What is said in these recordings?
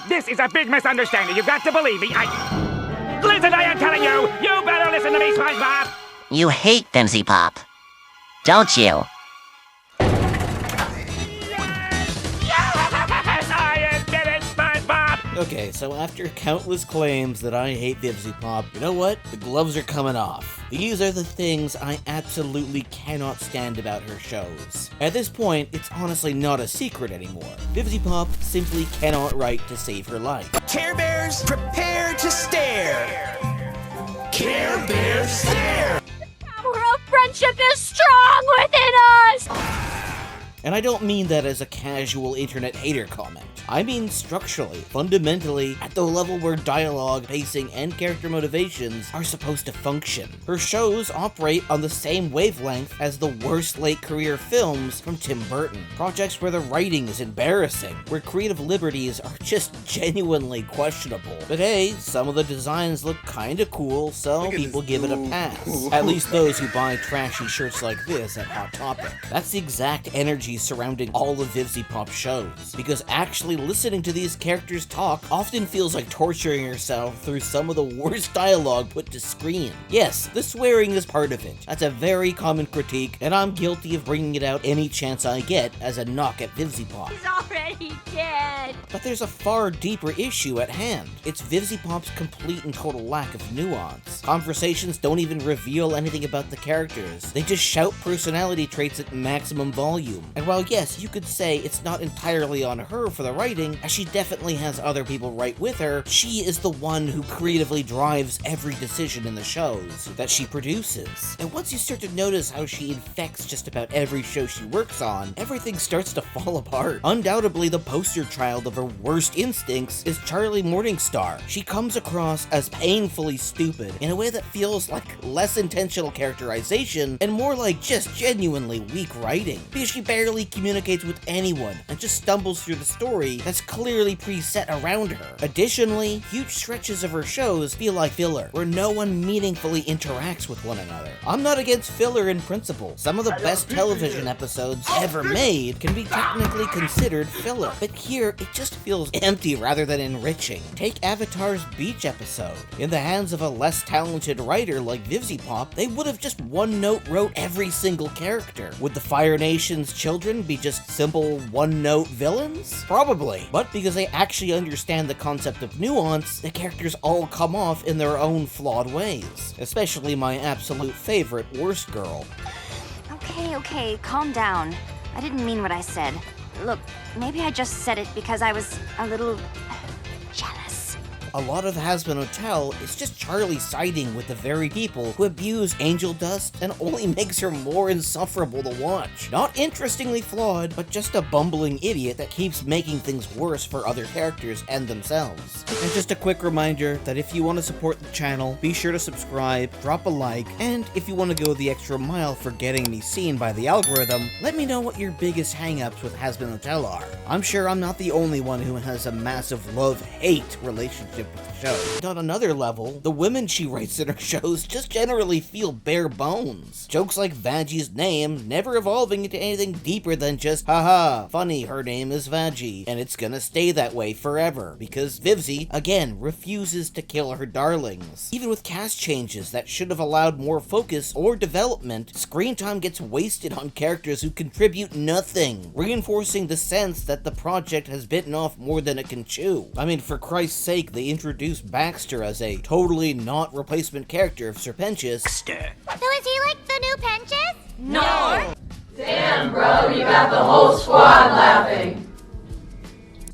This is a big misunderstanding. You've got to believe me. Listen, I am telling you. You better listen to me, SpongeBob. You hate Vivziepop, don't you? Yes, I admit it, SpongeBob. Okay, so after countless claims that I hate Vivziepop, you know what? The gloves are coming off. These are the things I absolutely cannot stand about her shows. At this point, it's honestly not a secret anymore. Vivziepop simply cannot write to save her life. Care Bears, prepare to stare! Care Bears, stare! The power of friendship is strong within us! And I don't mean that as a casual internet hater comment. I mean structurally, fundamentally, at the level where dialogue, pacing, and character motivations are supposed to function. Her shows operate on the same wavelength as the worst late career films from Tim Burton. Projects where the writing is embarrassing, where creative liberties are just genuinely questionable. But hey, some of the designs look kinda cool, so people give it a pass. At least those who buy trashy shirts like this at Hot Topic. That's the exact energy surrounding all of Vivziepop shows, because actually listening to these characters talk often feels like torturing yourself through some of the worst dialogue put to screen. Yes, the swearing is part of it. That's a very common critique, and I'm guilty of bringing it out any chance I get as a knock at Vivziepop. He's already dead! But there's a far deeper issue at hand. It's Vivziepop's complete and total lack of nuance. Conversations don't even reveal anything about the characters. They just shout personality traits at maximum volume. And while yes, you could say it's not entirely on her for the writing, as she definitely has other people write with her, she is the one who creatively drives every decision in the shows that she produces. And once you start to notice how she infects just about every show she works on, everything starts to fall apart. Undoubtedly, the poster child of her worst instincts is Charlie Morningstar. She comes across as painfully stupid in a way that feels like less intentional characterization and more like just genuinely weak writing, because she barely communicates with anyone and just stumbles through the story that's clearly preset around her. Additionally, huge stretches of her shows feel like filler, where no one meaningfully interacts with one another. I'm not against filler in principle. Some of the best television episodes ever made can be technically considered filler, but here it just feels empty rather than enriching. Take Avatar's beach episode. In the hands of a less talented writer like Vivziepop, they would have just one-note wrote every single character. Would the Fire Nation's children be just simple one-note villains? Probably. But because they actually understand the concept of nuance, the characters all come off in their own flawed ways. Especially my absolute favorite, Worst Girl. Okay, calm down. I didn't mean what I said. Look, maybe I just said it because I was a little jealous. A lot of Hazbin Hotel is just Charlie siding with the very people who abuse Angel Dust and only makes her more insufferable to watch. Not interestingly flawed, but just a bumbling idiot that keeps making things worse for other characters and themselves. And just a quick reminder that if you want to support the channel, be sure to subscribe, drop a like, and if you want to go the extra mile for getting me seen by the algorithm, let me know what your biggest hangups with Hazbin Hotel are. I'm sure I'm not the only one who has a massive love-hate relationship with the show. And on another level, the women she writes in her shows just generally feel bare bones. Jokes like Vaggie's name never evolving into anything deeper than just, haha, funny, her name is Vaggie, and it's gonna stay that way forever, because Vivzie, again, refuses to kill her darlings. Even with cast changes that should have allowed more focus or development, screen time gets wasted on characters who contribute nothing, reinforcing the sense that the project has bitten off more than it can chew. I mean, for Christ's sake, they introduced Baxter as a totally not replacement character of Serpentius. So is he like the new Penches? No! Damn, bro, you got the whole squad laughing.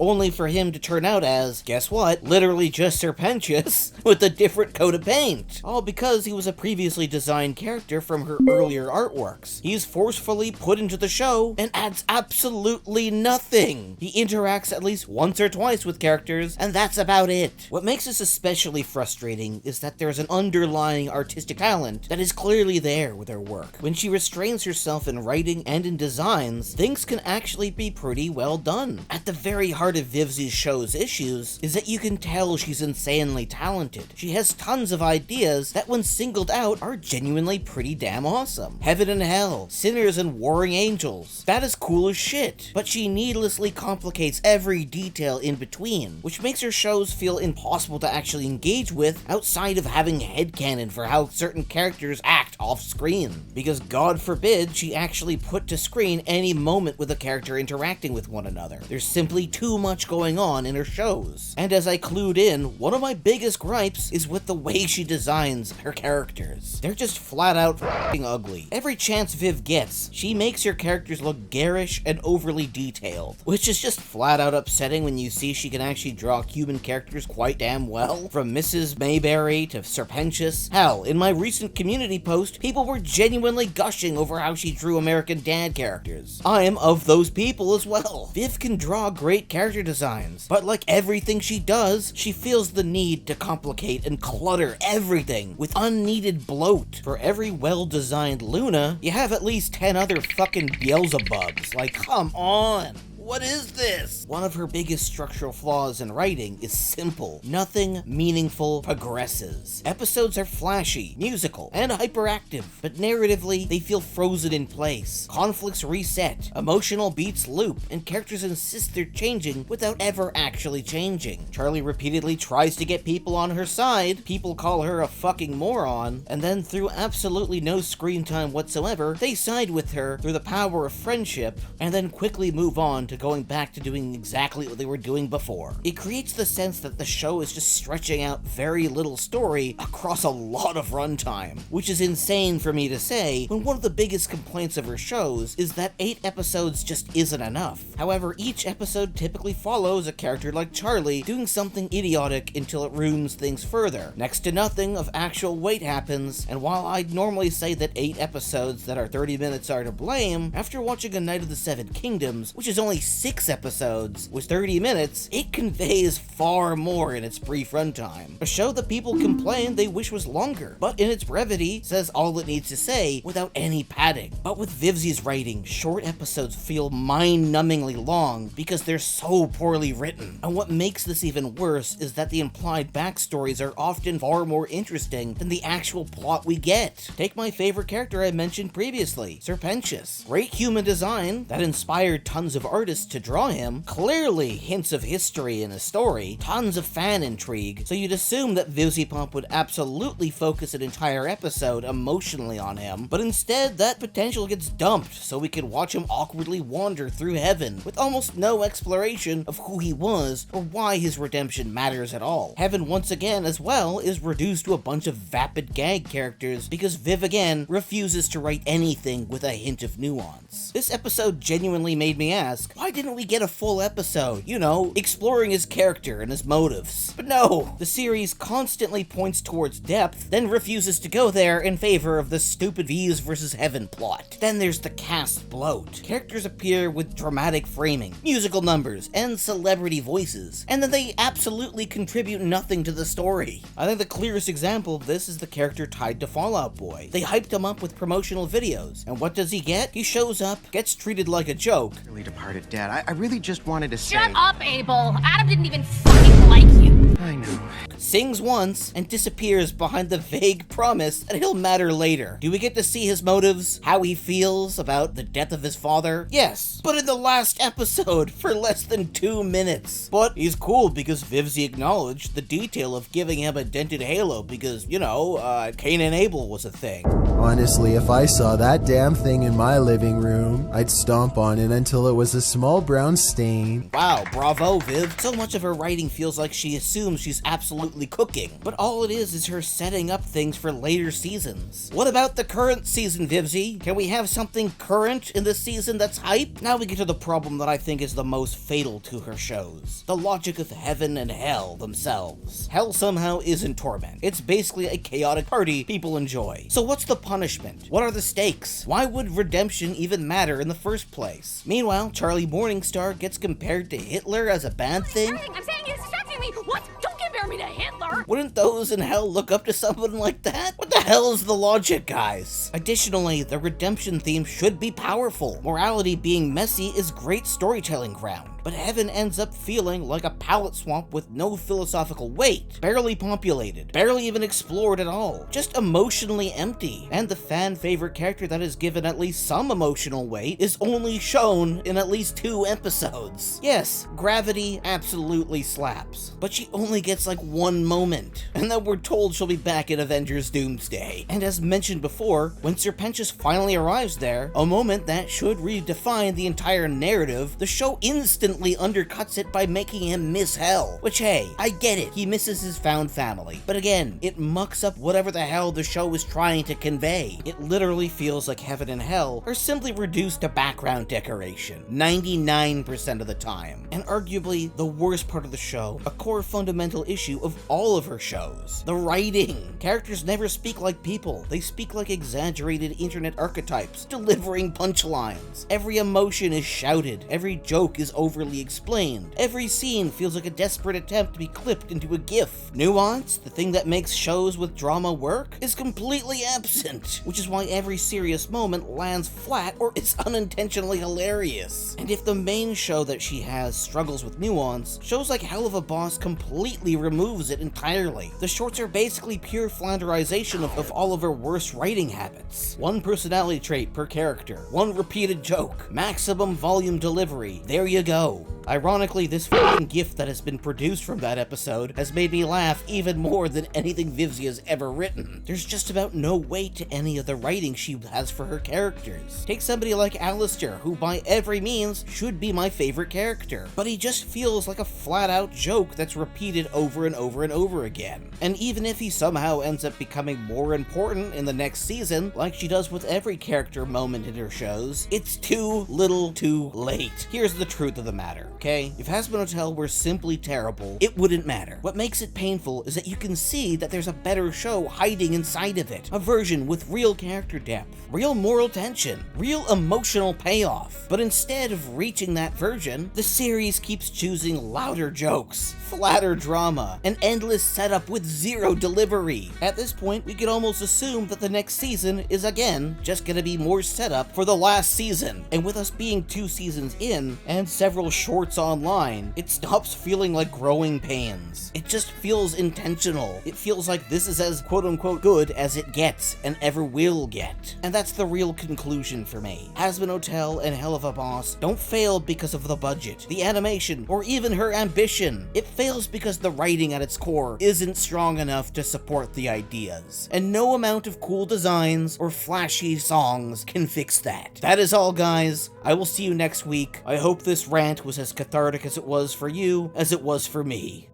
Only for him to turn out as, guess what, literally just Serpentius with a different coat of paint. All because he was a previously designed character from her earlier artworks. He's forcefully put into the show and adds absolutely nothing. He interacts at least once or twice with characters, and that's about it. What makes this especially frustrating is that there's an underlying artistic talent that is clearly there with her work. When she restrains herself in writing and in designs, things can actually be pretty well done. At the very heart part of Vivzie's show's issues is that you can tell she's insanely talented. She has tons of ideas that when singled out are genuinely pretty damn awesome. Heaven and hell, sinners and warring angels. That is cool as shit. But she needlessly complicates every detail in between, which makes her shows feel impossible to actually engage with outside of having headcanon for how certain characters act off screen. Because God forbid she actually put to screen any moment with a character interacting with one another. There's simply too much going on in her shows. And as I clued in, one of my biggest gripes is with the way she designs her characters. They're just flat out f***ing ugly. Every chance Viv gets, she makes her characters look garish and overly detailed, which is just flat out upsetting when you see she can actually draw human characters quite damn well. From Mrs. Mayberry to Serpentious. Hell, in my recent community post, people were genuinely gushing over how she drew American Dad characters. I am of those people as well. Viv can draw great character designs, but like everything she does, she feels the need to complicate and clutter everything with unneeded bloat. For every well-designed Luna, you have at least 10 other fucking Beelzebubs. Like, come on. What is this? One of her biggest structural flaws in writing is simple. Nothing meaningful progresses. Episodes are flashy, musical, and hyperactive, but narratively, they feel frozen in place. Conflicts reset, emotional beats loop, and characters insist they're changing without ever actually changing. Charlie repeatedly tries to get people on her side, people call her a fucking moron, and then through absolutely no screen time whatsoever, they side with her through the power of friendship, and then quickly move on to going back to doing exactly what they were doing before. It creates the sense that the show is just stretching out very little story across a lot of runtime, which is insane for me to say when one of the biggest complaints of her shows is that 8 episodes just isn't enough. However, each episode typically follows a character like Charlie doing something idiotic until it ruins things further. Next to nothing of actual weight happens, and while I'd normally say that 8 episodes that are 30 minutes are to blame, after watching A Night of the Seven Kingdoms, which is only 6 episodes with 30 minutes, it conveys far more in its brief runtime. A show that people complain they wish was longer, but in its brevity says all it needs to say without any padding. But with Vivzie's writing, short episodes feel mind-numbingly long because they're so poorly written. And what makes this even worse is that the implied backstories are often far more interesting than the actual plot we get. Take my favorite character I mentioned previously, Serpentious. Great human design that inspired tons of artists to draw him, clearly hints of history in his story, tons of fan intrigue, so you'd assume that Vivziepop would absolutely focus an entire episode emotionally on him, but instead that potential gets dumped so we can watch him awkwardly wander through heaven with almost no exploration of who he was or why his redemption matters at all. Heaven once again as well is reduced to a bunch of vapid gag characters because Viv again refuses to write anything with a hint of nuance. This episode genuinely made me ask, why didn't we get a full episode, you know, exploring his character and his motives? But no, the series constantly points towards depth, then refuses to go there in favor of the stupid V's versus Heaven plot. Then there's the cast bloat. Characters appear with dramatic framing, musical numbers, and celebrity voices, and then they absolutely contribute nothing to the story. I think the clearest example of this is the character tied to Fall Out Boy. They hyped him up with promotional videos, and what does he get? He shows up, gets treated like a joke. Really departed Dad. I really just wanted to say... Shut up, Abel. Adam didn't even fucking like you. I know. Sings once and disappears behind the vague promise that he'll matter later. Do we get to see his motives? How he feels about the death of his father? Yes, but in the last episode for less than 2 minutes. But he's cool because Vivzie acknowledged the detail of giving him a dented halo because, you know, Cain and Abel was a thing. Honestly, if I saw that damn thing in my living room, I'd stomp on it until it was a small brown stain. Wow, bravo, Viv. So much of her writing feels like she assumes she's absolutely cooking, but all it is her setting up things for later seasons. What about the current season, Vivzie? Can we have something current in this season that's hype? Now we get to the problem that I think is the most fatal to her shows. The logic of heaven and hell themselves. Hell somehow isn't torment. It's basically a chaotic party people enjoy. So what's the punishment? What are the stakes? Why would redemption even matter in the first place? Meanwhile, Charlie Morningstar gets compared to Hitler as a bad thing? I'm saying he's distracting me. What? Don't compare me to Hitler. Wouldn't those in hell look up to someone like that? What the hell is the logic, guys? Additionally, the redemption theme should be powerful. Morality being messy is great storytelling ground. but Heaven ends up feeling like a palette swamp with no philosophical weight, barely populated, barely even explored at all, just emotionally empty. And the fan favorite character that is given at least some emotional weight is only shown in at least 2 episodes. Yes, Gravity absolutely slaps, but she only gets like 1 moment, and then we're told she'll be back in Avengers Doomsday. And as mentioned before, when Serpentius finally arrives there, a moment that should redefine the entire narrative, the show instantly undercuts it by making him miss hell. Which, hey, I get it, he misses his found family. But again, it mucks up whatever the hell the show is trying to convey. It literally feels like heaven and hell are simply reduced to background decoration 99% of the time. And arguably the worst part of the show, a core fundamental issue of all of her shows: the writing. Characters never speak like people, they speak like exaggerated internet archetypes, delivering punchlines. Every emotion is shouted, every joke is overly explained, every scene feels like a desperate attempt to be clipped into a GIF. Nuance, the thing that makes shows with drama work, is completely absent, which is why every serious moment lands flat or is unintentionally hilarious. And if the main show that she has struggles with nuance, shows like Helluva Boss completely removes it entirely. The shorts are basically pure flanderization of all of her worst writing habits. 1 personality trait per character, 1 repeated joke, maximum volume delivery. There you go. Ironically, this fucking GIF that has been produced from that episode has made me laugh even more than anything Vivzie has ever written. There's just about no weight to any of the writing she has for her characters. Take somebody like Alistair, who by every means should be my favorite character, but he just feels like a flat-out joke that's repeated over and over and over again. And even if he somehow ends up becoming more important in the next season, like she does with every character moment in her shows, it's too little too late. Here's the truth of the matter. Okay? If Hazbin Hotel were simply terrible, it wouldn't matter. What makes it painful is that you can see that there's a better show hiding inside of it. A version with real character depth, real moral tension, real emotional payoff. But instead of reaching that version, the series keeps choosing louder jokes, flatter drama, an endless setup with 0 delivery. At this point, we could almost assume that the next season is again just gonna be more setup for the last season. And with us being 2 seasons in, and several shorts online, it stops feeling like growing pains. It just feels intentional. It feels like this is as quote-unquote good as it gets and ever will get. And that's the real conclusion for me. Hazbin Hotel and Helluva Boss don't fail because of the budget, the animation, or even her ambition. It fails because the writing at its core isn't strong enough to support the ideas. And no amount of cool designs or flashy songs can fix that. That is all, guys. I will see you next week. I hope this rant was as cathartic as it was for you as it was for me.